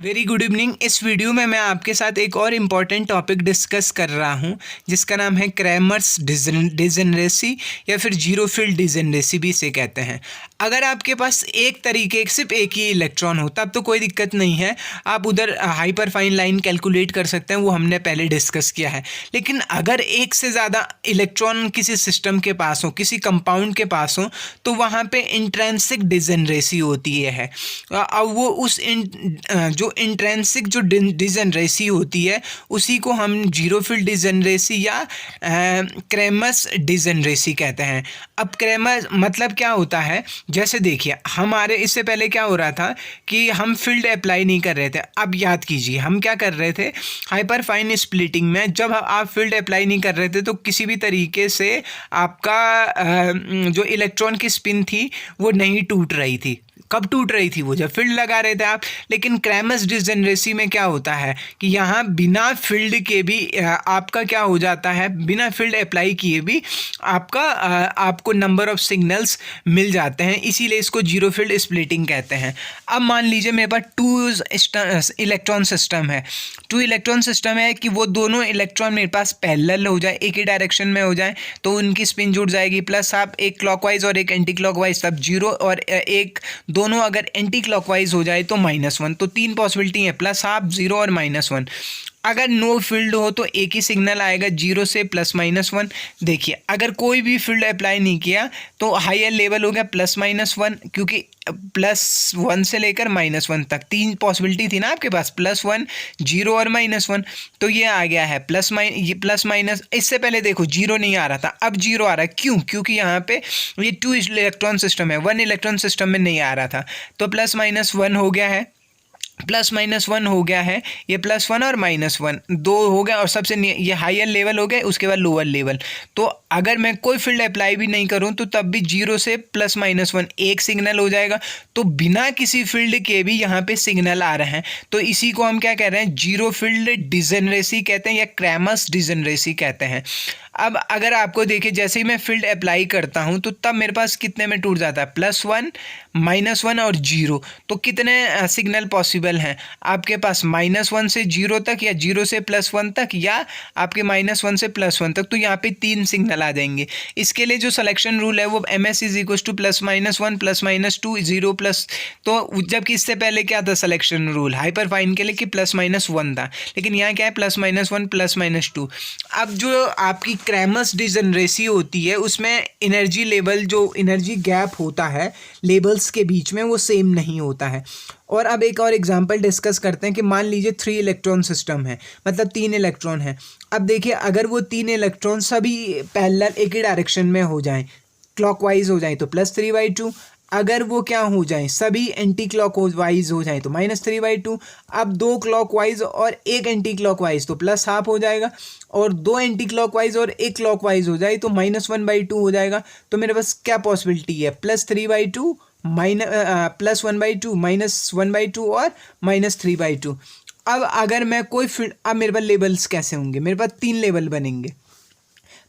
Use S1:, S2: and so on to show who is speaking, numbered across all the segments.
S1: Very good evening. इस video में मैं आपके साथ एक और इम्पॉर्टेंट टॉपिक डिस्कस कर रहा हूं जिसका नाम है क्रैमर्स डिजेनरेसी या फिर जीरो फील्ड डिजेनरेसी भी इसे कहते हैं। अगर आपके पास सिर्फ एक ही इलेक्ट्रॉन हो तब तो कोई दिक्कत नहीं है, आप उधर हाइपर फाइन लाइन कैलकुलेट कर सकते हैं, वो हमने पहले डिस्कस किया है। लेकिन अगर एक से ज़्यादा इलेक्ट्रॉन किसी सिस्टम के पास हो, किसी कंपाउंड के पास हो, तो वहाँ पे इंट्रिंसिक डिजेनरेसी होती है। अब वो जो इंट्रिंसिक जो डिजेनरेसी होती है उसी को हम जीरो फील्ड डिजेनरेसी या क्रैमर्स डिजेनरेसी कहते हैं। अब क्रैमर मतलब क्या होता है, जैसे देखिए हमारे इससे पहले क्या हो रहा था कि हम फील्ड अप्लाई नहीं कर रहे थे। अब याद कीजिए हम क्या कर रहे थे, हाइपर फाइन स्प्लिटिंग में जब आप फील्ड अप्लाई नहीं कर रहे थे तो किसी भी तरीके से आपका जो इलेक्ट्रॉन की स्पिन थी वो नहीं टूट रही थी। कब टूट रही थी? वो जब फील्ड लगा रहे थे आप। लेकिन क्रैमर्स डिजेनरेसी में क्या होता है कि यहाँ बिना फील्ड के भी आपका क्या हो जाता है, बिना फील्ड अप्लाई किए भी आपको नंबर ऑफ सिग्नल्स मिल जाते हैं, इसीलिए इसको जीरो फील्ड स्प्लिटिंग कहते हैं। अब मान लीजिए मेरे पास टू इलेक्ट्रॉन सिस्टम है कि वो दोनों इलेक्ट्रॉन मेरे पास पैरेलल हो जाए, एक ही डायरेक्शन में हो जाए तो उनकी स्पिन जुड़ जाएगी। प्लस आप एक क्लॉकवाइज और एक एंटी क्लॉकवाइज, तब जीरो, और एक दोनों अगर एंटी क्लॉकवाइज हो जाए तो -1। तो तीन पॉसिबिलिटी है, प्लस हाफ, जीरो और -1। अगर नो फील्ड हो तो एक ही सिग्नल आएगा, जीरो से +-1। देखिए अगर कोई भी फील्ड अप्लाई नहीं किया तो हायर लेवल हो गया +-1, क्योंकि +1 से लेकर -1 तक तीन पॉसिबिलिटी थी ना आपके पास, +1, जीरो और -1। तो ये आ गया है प्लस माइनस। इससे पहले देखो जीरो नहीं आ रहा था, अब जीरो आ रहा है। क्यों? क्योंकि यहाँ पे ये 2 इलेक्ट्रॉन सिस्टम है, 1 इलेक्ट्रॉन सिस्टम में नहीं आ रहा था। तो +-1 हो गया है, +-1 हो गया है, ये +1 और -1 दो हो गया, और सबसे ये हायर लेवल हो गए, उसके बाद लोअर लेवल। तो अगर मैं कोई फील्ड अप्लाई भी नहीं करूं तो तब भी जीरो से +-1 एक सिग्नल हो जाएगा। तो बिना किसी फील्ड के भी यहाँ पे सिग्नल आ रहे हैं, तो इसी को हम क्या कह रहे हैं, जीरो फील्ड डिजेनरेसी कहते हैं या क्रैमर्स डिजेनरेसी कहते हैं। अब अगर आपको देखिए जैसे ही मैं फील्ड अप्लाई करता हूं तो तब मेरे पास कितने में टूट जाता है, +1, -1 और जीरो। तो कितने सिग्नल पॉसिबल हैं आपके पास, -1 से जीरो तक, या जीरो से +1 तक, या आपके -1 से +1 तक। तो यहाँ पे 3 सिग्नल आ जाएंगे। इसके लिए जो सिलेक्शन रूल है वो MS = +-1 +-2 0 प्लस। तो जबकि इससे पहले क्या था सिलेक्शन रूल हाइपर फाइन के लिए कि +-1 था, लेकिन यहाँ क्या है +-1 +-2। अब जो आपकी क्रैमर्स डिजेनरेसी होती है उसमें एनर्जी लेवल, जो एनर्जी गैप होता है लेबल्स के बीच में, वो सेम नहीं होता है। और अब एक और एग्जांपल डिस्कस करते हैं कि मान लीजिए 3 इलेक्ट्रॉन सिस्टम है, मतलब 3 इलेक्ट्रॉन है। अब देखिए अगर वो 3 इलेक्ट्रॉन सभी पैरेलल एक ही डायरेक्शन में हो जाएं, क्लॉकवाइज हो जाएं तो +3/2। अगर वो क्या हो जाएं, सभी एंटी क्लॉकवाइज हो जाएं तो -3/2। अब 2 क्लॉकवाइज और एक एंटी क्लॉकवाइज तो +½ हो जाएगा, और 2 एंटी क्लॉकवाइज और एक क्लॉकवाइज हो जाए तो -1/2 हो जाएगा। तो मेरे पास क्या पॉसिबिलिटी है, +3/2, +1/2, -1/2 और -3/2। अब अगर मैं कोई फील्ड, अब मेरे पास लेबल्स कैसे होंगे, मेरे पास 3 लेवल बनेंगे,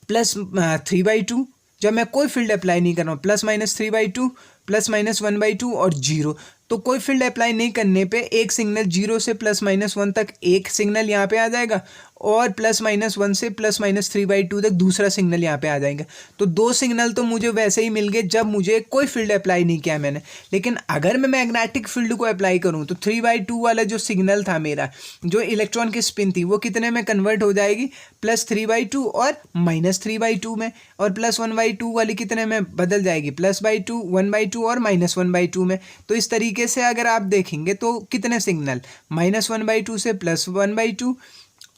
S1: +3/2 जब मैं कोई फील्ड अप्लाई नहीं कर रहा हूँ, +-3/2, +-1/2 और जीरो। तो कोई फील्ड अप्लाई नहीं करने पे एक सिग्नल जीरो से +-1 तक एक सिग्नल यहाँ पे आ जाएगा, और +-1 से +-3/2 तक दूसरा सिग्नल यहाँ पे आ जाएगा। तो 2 सिग्नल तो मुझे वैसे ही मिल गए जब मुझे कोई फील्ड अप्लाई नहीं किया मैंने। लेकिन अगर मैं मैग्नेटिक फील्ड को अप्लाई करूँ तो 3/2 वाला जो सिग्नल था मेरा, जो इलेक्ट्रॉन की स्पिन थी, वो कितने में कन्वर्ट हो जाएगी, +3/2 और -3/2 में, और +1/2 वाली कितने में बदल जाएगी, +/2, 1/2 और -1/2 में। तो इस तरीके से अगर आप देखेंगे तो कितने सिग्नल, -1/2 से +1/2,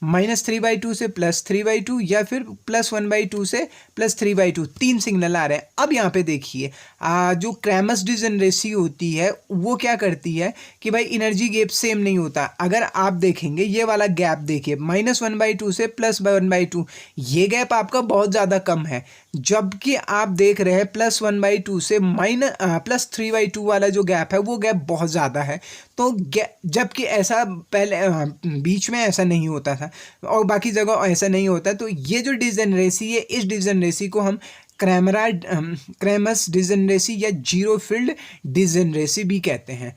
S1: -3/2 से +3/2, या फिर +1/2 से +3/2, 3 सिग्नल आ रहे हैं। अब यहाँ पे देखिए जो क्रैमर्स डिजेनरेसी होती है वो क्या करती है कि भाई एनर्जी गैप सेम नहीं होता। अगर आप देखेंगे ये वाला गैप देखिए, -1/2 से +1/2, ये गैप आपका बहुत ज़्यादा कम है, जबकि आप देख रहे हैं +1/2 से +3/2 वाला जो गैप है वो गैप बहुत ज़्यादा है। तो जबकि ऐसा पहले बीच में ऐसा नहीं होता था और बाकी जगह ऐसा नहीं होता। तो ये जो डिजेनरेसी है, इस डिजेनरेसी को हम क्रैमर्स डिजेनरेसी या जीरो फील्ड डिजेनरेसी भी कहते हैं।